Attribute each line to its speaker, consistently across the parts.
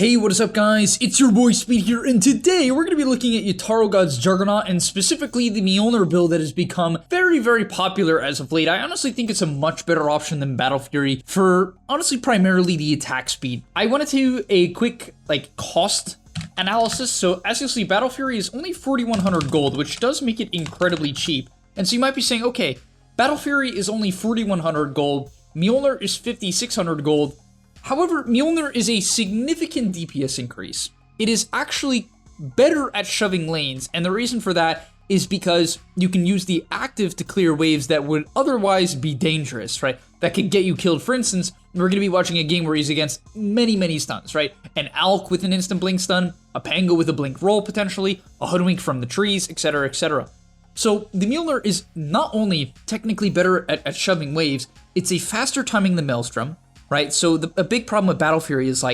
Speaker 1: Hey, what is up guys? It's your boy Speed here, and today we're going to be looking at Yatoro God's Juggernaut, and specifically the Mjolnir build that has become very popular as of late. I honestly think it's a much better option than Battle Fury for, honestly, primarily the attack speed. I want to do a quick, cost analysis. So as you'll see, Battle Fury is only 4,100 gold, which does make it incredibly cheap. And so you might be saying, okay, Battle Fury is only 4,100 gold, Mjolnir is 5,600 gold. However, Mjolnir is a significant DPS increase. It is actually better at shoving lanes, and the reason for that is because you can use the active to clear waves that would otherwise be dangerous, right? That could get you killed. For instance, we're going to be watching a game where he's against many stuns, right? An Alk with an instant blink stun, a Pango with a blink roll potentially, a Hoodwink from the trees, etc, etc. So the Mjolnir is not only technically better at shoving waves, it's a faster timing than Maelstrom, right? So a big problem with Battle Fury is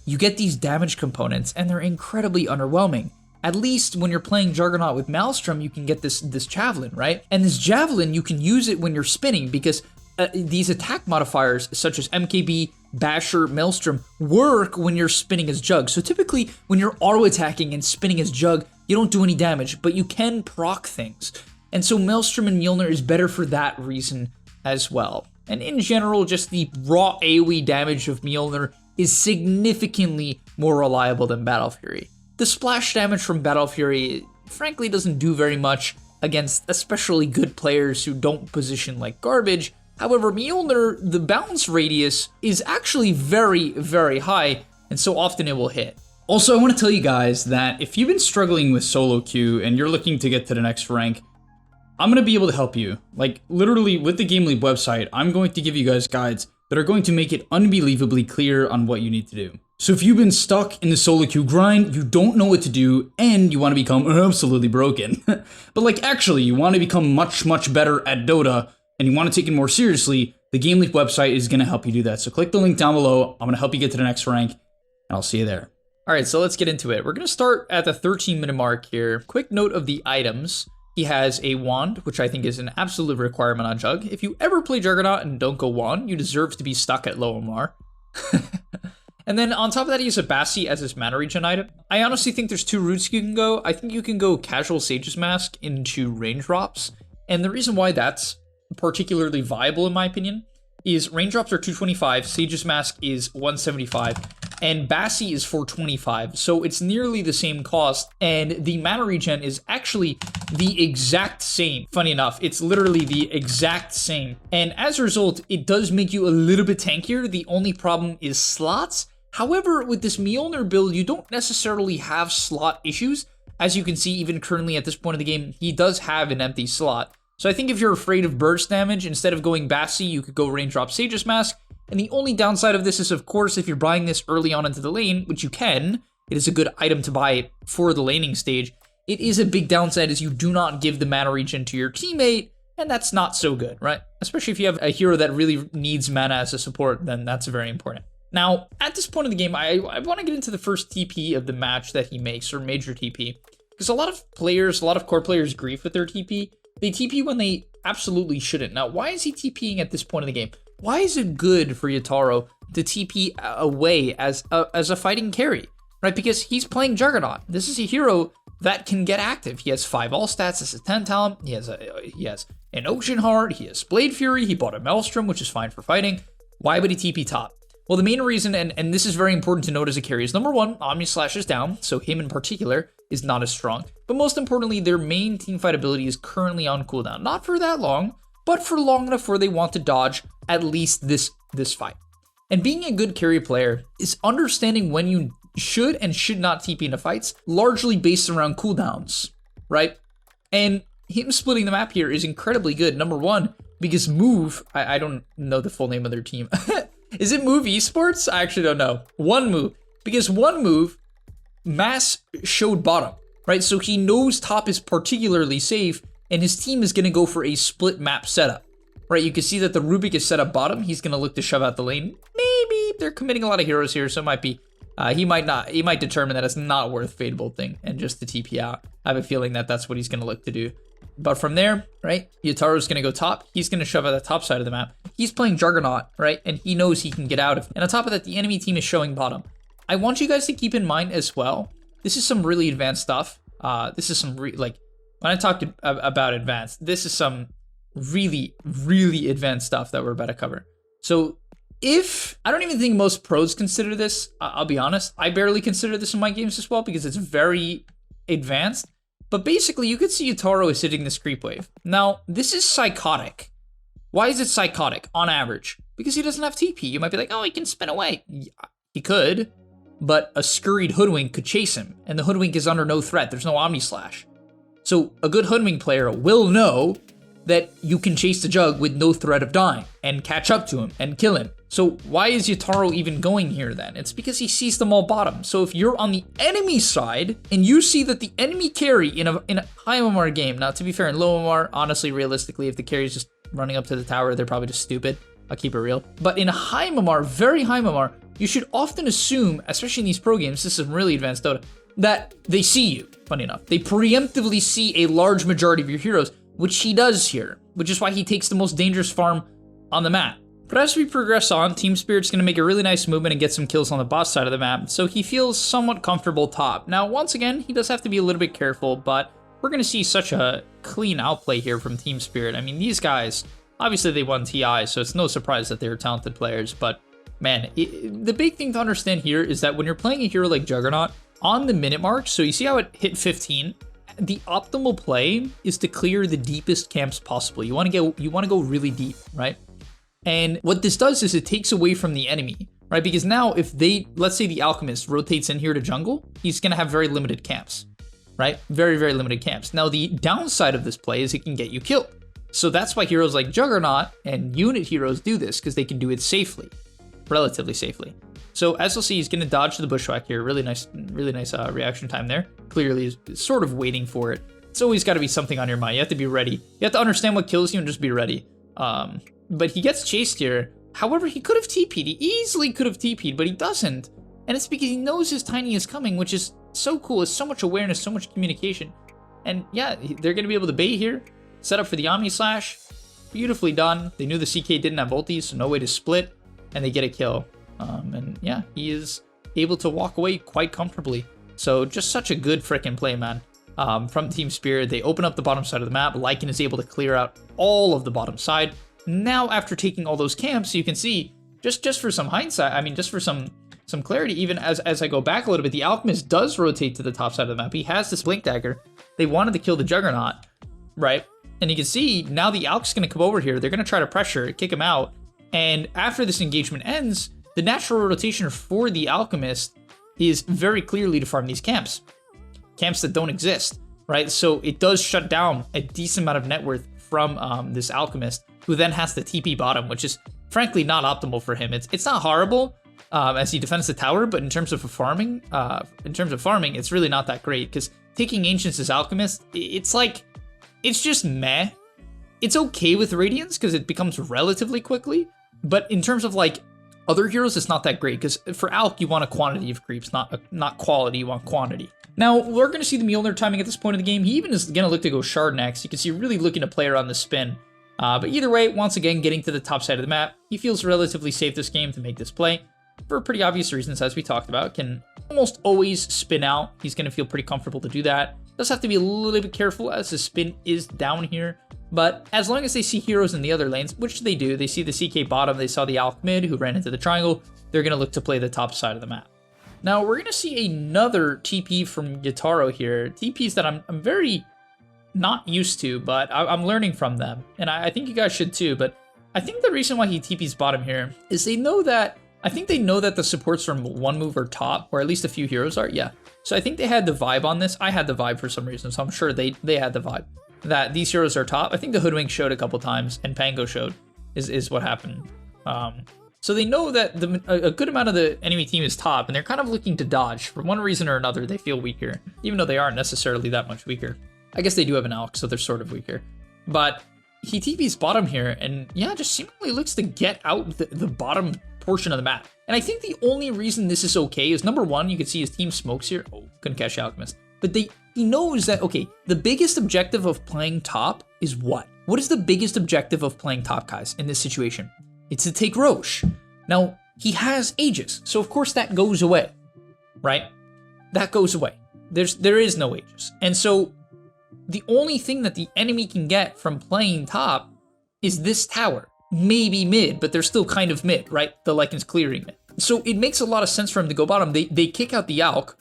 Speaker 1: you get these damage components and they're incredibly underwhelming. At least when you're playing Juggernaut with Maelstrom, you can get this Javelin, right? And this Javelin, you can use it when you're spinning because these attack modifiers such as MKB, Basher, Maelstrom work when you're spinning as Jug. So typically when you're auto attacking and spinning as Jug, you don't do any damage, but you can proc things. And so Maelstrom and Mjolnir is better for that reason as well. And in general, just the raw AoE damage of Mjolnir is significantly more reliable than Battle Fury. The splash damage from Battle Fury, frankly, doesn't do very much against especially good players who don't position like garbage. However, Mjolnir, the bounce radius is actually very high, and so often it will hit. Also, I want to tell you guys that if you've been struggling with solo queue and you're looking to get to the next rank, I'm going to be able to help you. Literally, with the gameleap website, I'm going to give you guys guides that are going to make it unbelievably clear on what you need to do. So if you've been stuck in the solo queue grind, you don't know what to do, and you want to become absolutely broken, but actually, you want to become much better at Dota, and you want to take it more seriously, the gameleap website is going to help you do that. So click the link down below. I'm going to help you get to the next rank, and I'll see you there. All right, so let's get into it. We're going to start at the 13-minute mark here. Quick note of the items. He has a wand, which I think is an absolute requirement on Jug. If you ever play Juggernaut and don't go wand, you deserve to be stuck at low MMR. And then on top of that, he has a Bassi as his mana regen item. I honestly think there's two routes you can go. I think you can go Casual Sage's Mask into range drops. And the reason why that's particularly viable, in my opinion, is range drops are 225, Sage's Mask is 175, and Bassi is 425, so it's nearly the same cost, and the mana regen is actually the exact same. Funny enough, it's literally the exact same, and as a result, it does make you a little bit tankier. The only problem is slots. However, with this Mjolnir build, you don't necessarily have slot issues. As you can see, even currently at this point of the game, he does have an empty slot. So I think if you're afraid of burst damage, instead of going Bassi, you could go range drop Sage's Mask. And the only downside of this is, of course, if you're buying this early on into the lane, which you can, it is a good item to buy for the laning stage. It is a big downside is you do not give the mana regen to your teammate, and that's not so good, right? Especially if you have a hero that really needs mana as a support, then that's very important. Now, at this point of the game, I want to get into the first TP of the match that he makes, or major TP. Because a lot of players, a lot of core players grief with their TP. They TP when they absolutely shouldn't. Now, why is he TPing at this point of the game? Why is it good for Yatoro to TP away as a fighting carry, right? Because he's playing Juggernaut. This is a hero that can get active. He has 5 all stats as a 10 talent. He has an Ocean Heart. He has Blade Fury. He bought a Maelstrom, which is fine for fighting. Why would he TP top? Well, the main reason, and this is very important to note as a carry, is number one, Omni Slash is down, so him in particular is not as strong. But most importantly, their main teamfight ability is currently on cooldown. Not for that long, but for long enough where they want to dodge at least this fight. And being a good carry player is understanding when you should and should not TP into fights, largely based around cooldowns, right? And him splitting the map here is incredibly good. Number one, because Move, I don't know the full name of their team. Is it Move Esports? I actually don't know. One Move. Because One Move, Mass showed bottom, right? So he knows top is particularly safe, and his team is going to go for a split map setup, right? You can see that the Rubik is set up bottom. He's going to look to shove out the lane. Maybe they're committing a lot of heroes here, so it might be, he might determine that it's not worth Fade Bolting and just to TP out. I have a feeling that that's what he's going to look to do. But from there, right, Yataro's going to go top. He's going to shove out the top side of the map. He's playing Juggernaut, right, and he knows he can get out of it. And on top of that, the enemy team is showing bottom. I want you guys to keep in mind as well, this is some really advanced stuff. This is some, like, when I talk about advanced, this is some really, really advanced stuff that we're about to cover. So I don't even think most pros consider this, I'll be honest. I barely consider this in my games as well because it's very advanced. But basically, you could see Yutaro is hitting this creep wave. Now, this is psychotic. Why is it psychotic on average? Because he doesn't have TP. You might be like, oh, he can spin away. He could, but a scurried Hoodwink could chase him, and the Hoodwink is under no threat. There's no Omni Slash. So a good Hoodwink player will know that you can chase the Jug with no threat of dying, and catch up to him, and kill him. So why is Yutaro even going here then? It's because he sees them all bottom. So if you're on the enemy side, and you see that the enemy carry in a high MMR game, now to be fair, in low MMR, honestly, realistically, if the carry is just running up to the tower, they're probably just stupid. I'll keep it real. But in a high MMR, very high MMR, you should often assume, especially in these pro games, this is really advanced Dota, that they see you, funny enough. They preemptively see a large majority of your heroes, which he does here, which is why he takes the most dangerous farm on the map. But as we progress on, Team Spirit's going to make a really nice movement and get some kills on the boss side of the map, so he feels somewhat comfortable top. Now, once again, he does have to be a little bit careful, but we're going to see such a clean outplay here from Team Spirit. I mean, these guys, obviously they won TI, so it's no surprise that they're talented players, but man, the big thing to understand here is that when you're playing a hero like Juggernaut, on the minute mark, so you see how it hit 15, the optimal play is to clear the deepest camps possible. You want to go really deep, right? And what this does is it takes away from the enemy, right? Because now if let's say the Alchemist rotates in here to jungle, he's going to have very limited camps, right? Very, very limited camps. Now the downside of this play is it can get you killed. So that's why heroes like Juggernaut and unit heroes do this, because they can do it safely, relatively safely. So as you'll see, he's going to dodge the bushwhack here. Really nice reaction time there. Clearly is sort of waiting for it. It's always got to be something on your mind. You have to be ready. You have to understand what kills you and just be ready. But he gets chased here. However, he could have TP'd. He easily could have TP'd, but he doesn't. And it's because he knows his Tiny is coming, which is so cool. It's so much awareness, so much communication. And yeah, they're going to be able to bait here. Set up for the Omni Slash. Beautifully done. They knew the CK didn't have ultis, so no way to split. And they get a kill. And yeah, he is able to walk away quite comfortably. So just such a good freaking play, man. From Team Spirit, they open up the bottom side of the map. Lycan is able to clear out all of the bottom side. Now, after taking all those camps, you can see, just for some hindsight, I mean, just for some clarity, even as I go back a little bit, the Alchemist does rotate to the top side of the map. He has this Blink Dagger. They wanted to kill the Juggernaut, right? And you can see, now the Alch's going to come over here. They're going to try to pressure, kick him out. And after this engagement ends, the natural rotation for the Alchemist is very clearly to farm these camps. Camps that don't exist, right? So it does shut down a decent amount of net worth from this Alchemist, who then has the TP bottom, which is frankly not optimal for him. It's not horrible as he defends the tower, but in terms of farming, it's really not that great, because taking Ancients as Alchemist, it's just meh. It's okay with Radiance because it becomes relatively quickly, but in terms of like other heroes, it's not that great, because for Alch, you want a quantity of creeps, not quality, you want quantity. Now, we're going to see the Mjolnir timing at this point in the game. He even is going to look to go Shard next. You can see really looking to play around the spin. But either way, once again, getting to the top side of the map, he feels relatively safe this game to make this play. For pretty obvious reasons, as we talked about, can almost always spin out. He's going to feel pretty comfortable to do that. Does have to be a little bit careful as the spin is down here. But as long as they see heroes in the other lanes, which they do, they see the CK bottom, they saw the Alch mid who ran into the triangle, they're going to look to play the top side of the map. Now, we're going to see another TP from Yutaro here. TPs that I'm very not used to, but I'm learning from them. And I think you guys should too. But I think the reason why he TPs bottom here is they know that the supports from one move are top, or at least a few heroes are, yeah. So I think they had the vibe on this. I had the vibe for some reason, so I'm sure they had the vibe that these heroes are top. I think the Hoodwink showed a couple times, and Pango showed, is what happened. So they know that a good amount of the enemy team is top, and they're kind of looking to dodge. For one reason or another, they feel weaker, even though they aren't necessarily that much weaker. I guess they do have an Alch, so they're sort of weaker. But he TP's bottom here, and yeah, just seemingly looks to get out the bottom portion of the map. And I think the only reason this is okay is, number one, you can see his team smokes here. Oh, couldn't catch the Alchemist. But he knows that, okay, the biggest objective of playing top is what? What is the biggest objective of playing top, guys, in this situation? It's to take Roche. Now, he has Aegis, so of course that goes away. right? That goes away. There is no Aegis. And so the only thing that the enemy can get from playing top is this tower. Maybe mid, but they're still kind of mid, right? The Lycan's clearing mid. So it makes a lot of sense for him to go bottom. They kick out the Alk,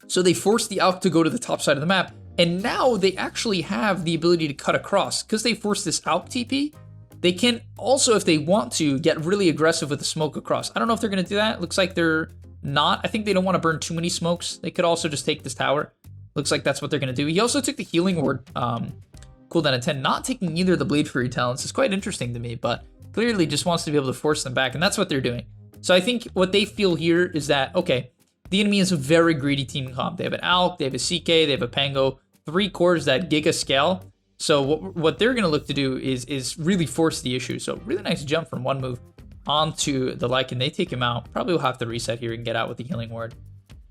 Speaker 1: so they force the Alk to go to the top side of the map, and now they actually have the ability to cut across. Because they force this Alk TP, they can also, if they want to, get really aggressive with the smoke across. I don't know if they're going to do that. Looks like they're not. I think they don't want to burn too many smokes. They could also just take this tower. Looks like that's what they're going to do. He also took the healing ward cooldown at 10, not taking either of the Blade Fury talents. It's quite interesting to me, but clearly just wants to be able to force them back, and that's what they're doing. So I think what they feel here is that, okay, the enemy is a very greedy team comp. They have an Alk, they have a CK, they have a Pango, 3 cores that giga scale. So what they're going to look to do is really force the issue. So really nice jump from one move onto the Lycan. They take him out. Probably will have to reset here and get out with the healing ward.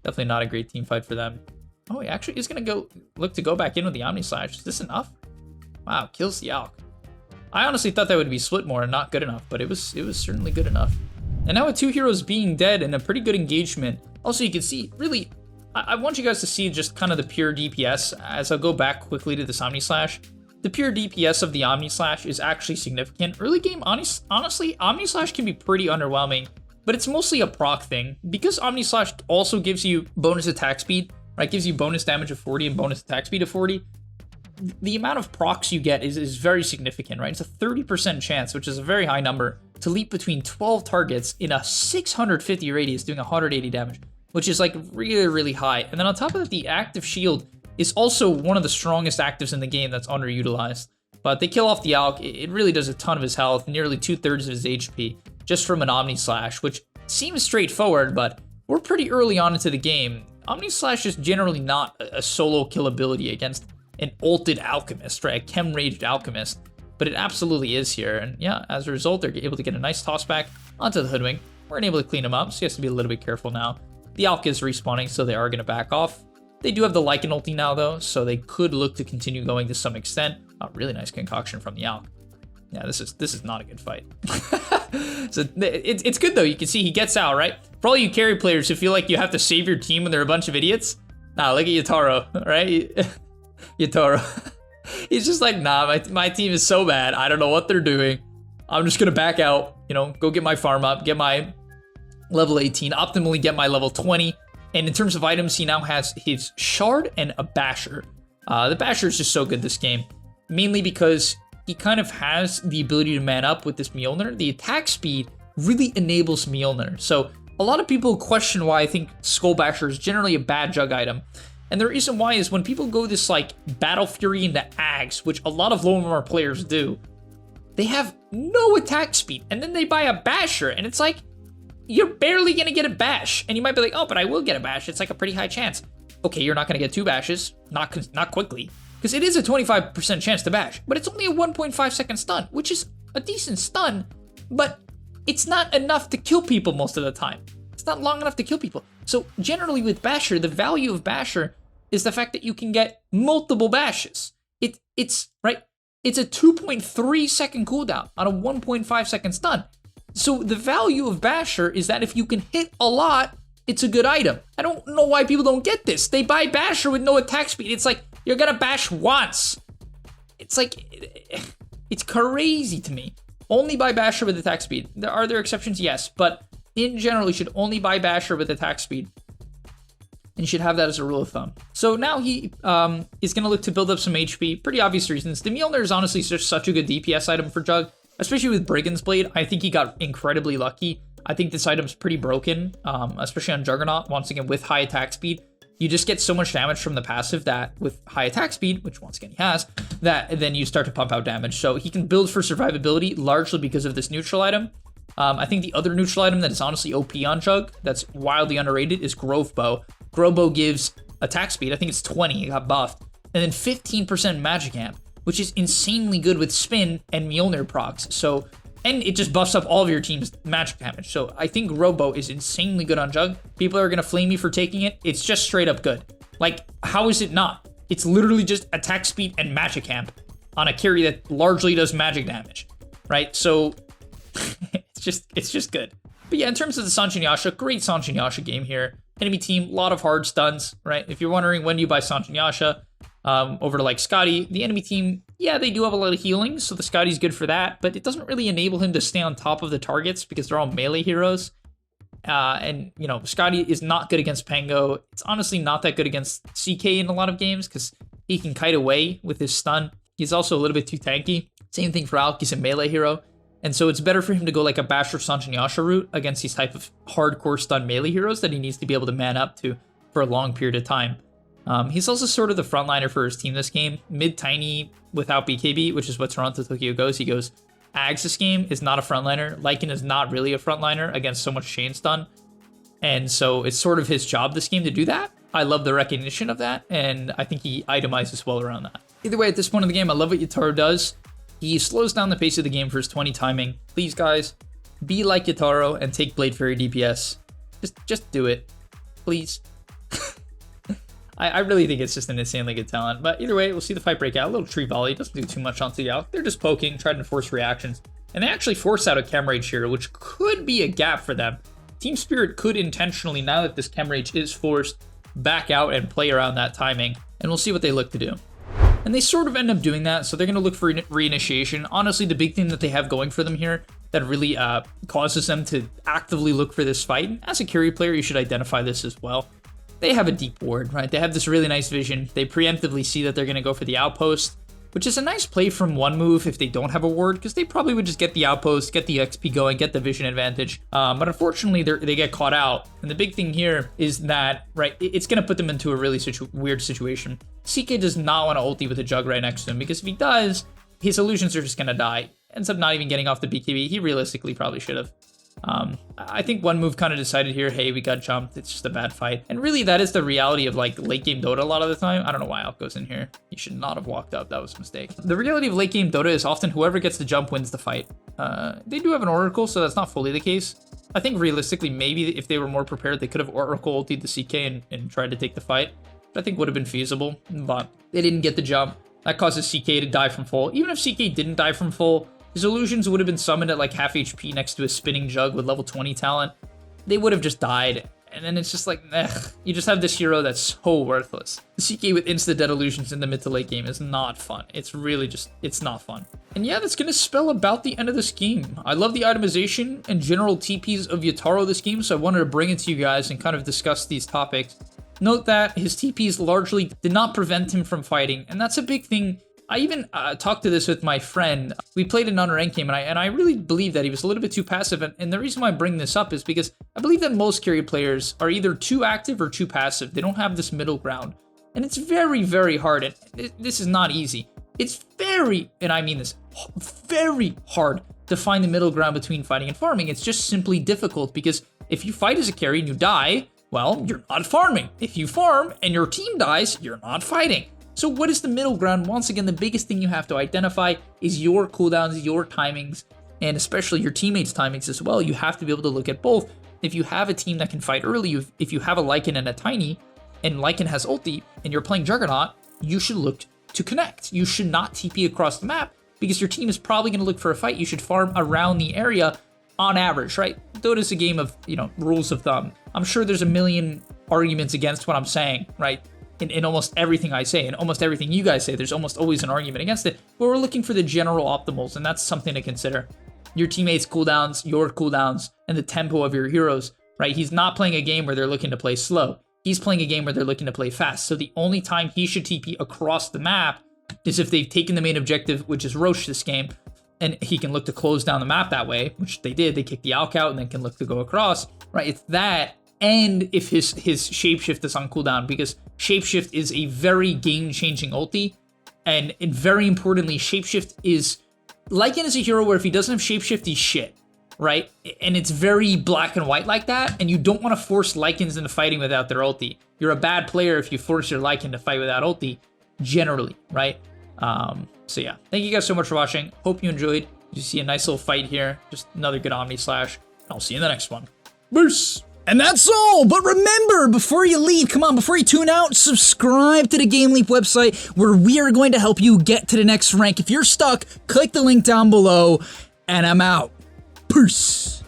Speaker 1: Definitely not a great team fight for them. Oh, he actually is going to look to go back in with the Omni Slash. Is this enough? Wow, kills the Alk. I honestly thought that would be split more and not good enough, but it was certainly good enough. And now with 2 heroes being dead and a pretty good engagement, also you can see, really, I want you guys to see just kind of the pure DPS as I'll go back quickly to this Omni Slash. The pure DPS of the Omni Slash is actually significant. Early game, honestly, Omni Slash can be pretty underwhelming, but it's mostly a proc thing. Because Omni Slash also gives you bonus attack speed, right? Gives you bonus damage of 40 and bonus attack speed of 40. The amount of procs you get is very significant, right? It's a 30% chance, which is a very high number, to leap between 12 targets in a 650 radius doing 180 damage, which is like really, really high. And then on top of that, the active shield is also one of the strongest actives in the game that's underutilized. But they kill off the Alk. It really does a ton of his health, nearly 2/3 of his HP, just from an Omni Slash, which seems straightforward, but we're pretty early on into the game. Omni Slash is generally not a solo kill ability against an ulted alchemist, right? A chem-raged alchemist, but it absolutely is here. And yeah, as a result, they're able to get a nice toss back onto the Hoodwink. We're able to clean him up, so he has to be a little bit careful now. The Alk is respawning, so they are going to back off. They do have the Lycan ulti now, though, so they could look to continue going to some extent. A really nice concoction from the Alk. Yeah, this is not a good fight. So it's good, though. You can see he gets out, right? For all you carry players who feel like you have to save your team when they're a bunch of idiots, nah, look at Yatoro, right? Yatoro. He's just like, nah, my team is so bad. I don't know what they're doing. I'm just going to back out, you know, go get my farm up, get my level 18, optimally get my level 20. And in terms of items, he now has his Shard and a Basher. The Basher is just so good this game, mainly because he kind of has the ability to man up with this Mjolnir. The attack speed really enables Mjolnir. So a lot of people question why I think Skull Basher is generally a bad jug item. And the reason why is when people go this like Battle Fury into Ags, which a lot of low MMR players do, they have no attack speed. And then they buy a Basher, and it's like, you're barely going to get a bash. And you might be like, oh, but I will get a bash. It's like a pretty high chance. Okay, you're not going to get 2 bashes, not quickly, because it is a 25% chance to bash, but it's only a 1.5 second stun, which is a decent stun, but it's not enough to kill people most of the time. It's not long enough to kill people. So generally with Basher, the value of Basher is the fact that you can get multiple bashes. It's right. It's a 2.3 second cooldown on a 1.5 second stun. So the value of Basher is that if you can hit a lot, it's a good item. I don't know why people don't get this. They buy Basher with no attack speed. It's like, you're gonna bash once. It's like, it's crazy to me. Only buy Basher with attack speed. Are there exceptions? Yes, but in general, you should only buy Basher with attack speed. And you should have that as a rule of thumb. So now he is going to look to build up some HP. Pretty obvious reasons. The Mjolnir is honestly just such a good DPS item for Jug, especially with Brigand's Blade. I think he got incredibly lucky. I think this item's pretty broken, especially on Juggernaut. Once again, with high attack speed, you just get so much damage from the passive that with high attack speed, which once again he has, that then you start to pump out damage. So he can build for survivability largely because of this neutral item. I think the other neutral item that is honestly OP on Jug, that's wildly underrated, is Grove Bow. Grove Bow gives attack speed, I think it's 20, it got buffed, and then 15% magic amp, which is insanely good with spin and Mjolnir procs. So, and it just buffs up all of your team's magic damage. So I think Grove Bow is insanely good on Jug. People are gonna flame me for taking it. It's just straight up good. Like, how is it not? It's literally just attack speed and magic amp on a carry that largely does magic damage, right? So it's just good. But yeah, in terms of the Sanshin Yasha, great Sanshin Yasha game here. Enemy team, a lot of hard stuns, right? If you're wondering when do you buy Sanjin Yasha over to like Scotty, the enemy team, yeah, they do have a lot of healing, so the Scotty's good for that, but it doesn't really enable him to stay on top of the targets because they're all melee heroes. And, you know, Scotty is not good against Pango. It's honestly not that good against CK in a lot of games because he can kite away with his stun. He's also a little bit too tanky. Same thing for Alk, he's a melee hero. And so it's better for him to go like a Basher Sanjin Yasha route against these type of hardcore stun melee heroes that he needs to be able to man up to for a long period of time. He's also sort of the frontliner for his team this game. Mid-tiny without BKB, which is what Toronto Tokyo goes. He goes, Ags this game is not a frontliner. Lycan is not really a frontliner against so much chain stun. And so it's sort of his job this game to do that. I love the recognition of that, and I think he itemizes well around that. Either way, at this point in the game, I love what Yatoro does. He slows down the pace of the game for his 20 timing. Please, guys, be like Yatoro and take Blade Fairy DPS. Just do it. Please. I really think it's just an insanely good talent. But either way, we'll see the fight break out. A little tree volley. Doesn't do too much onto Yao. They're just poking, trying to force reactions. And they actually force out a Chem Rage here, which could be a gap for them. Team Spirit could intentionally, now that this Chem Rage is forced, back out and play around that timing. And we'll see what they look to do. And they sort of end up doing that, so they're going to look for reinitiation. Honestly, the big thing that they have going for them here that really causes them to actively look for this fight, and as a carry player, you should identify this as well. They have a deep ward, right? They have this really nice vision. They preemptively see that they're going to go for the outpost, which is a nice play from one move if they don't have a ward, because they probably would just get the outpost, get the XP going, get the vision advantage. But unfortunately, they get caught out. And the big thing here is that, right, it's going to put them into a really weird situation. CK does not want to ulti with a Jug right next to him, because if he does, his illusions are just going to die. Ends up not even getting off the BKB. He realistically probably should have. I think one move kind of decided here, hey, we got jumped, it's just a bad fight. And really, that is the reality of like late game Dota a lot of the time. I don't know why Alp goes in here. He should not have walked up, that was a mistake. The reality of late game Dota is often whoever gets the jump wins the fight. They do have an Oracle, so that's not fully the case. I think realistically, maybe if they were more prepared, they could have Oracle ultied the CK and tried to take the fight. But I think would have been feasible, but they didn't get the jump. That causes CK to die from full. Even if CK didn't die from full, his illusions would have been summoned at like half HP next to a spinning Jug with level 20 talent. They would have just died. And then it's just like, you just have this hero that's so worthless. The CK with insta-dead illusions in the mid to late game is not fun. It's really just, it's not fun. And yeah, that's going to spell about the end of this game. I love the itemization and general TPs of Yatoro this game, so I wanted to bring it to you guys and kind of discuss these topics. Note that his TPs largely did not prevent him from fighting, and that's a big thing. I even talked to this with my friend. We played an unranked game, and I really believe that he was a little bit too passive. And the reason why I bring this up is because I believe that most carry players are either too active or too passive. They don't have this middle ground. And it's very, very hard. And this is not easy. It's very, and I mean this, very hard to find the middle ground between fighting and farming. It's just simply difficult because if you fight as a carry and you die, well, you're not farming. If you farm and your team dies, you're not fighting. So what is the middle ground? Once again, the biggest thing you have to identify is your cooldowns, your timings, and especially your teammates' timings as well. You have to be able to look at both. If you have a team that can fight early, if you have a Lycan and a Tiny, and Lycan has ulti, and you're playing Juggernaut, you should look to connect. You should not TP across the map, because your team is probably going to look for a fight. You should farm around the area on average, right? Dota's a game of, rules of thumb. I'm sure there's a million arguments against what I'm saying, right? In almost everything I say, and almost everything you guys say, there's almost always an argument against it, but we're looking for the general optimals, and that's something to consider. Your teammates' cooldowns, your cooldowns, and the tempo of your heroes, right? He's not playing a game where they're looking to play slow. He's playing a game where they're looking to play fast, so the only time he should TP across the map is if they've taken the main objective, which is Roche this game, and he can look to close down the map that way, which they did. They kicked the Alk out and then can look to go across, right? It's that, and if his shapeshift is on cooldown, because shapeshift is a very game-changing ulti, and very importantly, shapeshift is... Lycan is a hero where if he doesn't have shapeshift, he's shit, right? And it's very black and white like that, and you don't want to force Lycans into fighting without their ulti. You're a bad player if you force your Lycan to fight without ulti, generally, right? So yeah, thank you guys so much for watching. Hope you enjoyed. You see a nice little fight here. Just another good Omni Slash. I'll see you in the next one. Peace!
Speaker 2: And that's all, but remember, before you leave, before you tune out, subscribe to the GameLeap website where we are going to help you get to the next rank. If you're stuck, click the link down below, and I'm out. Peace.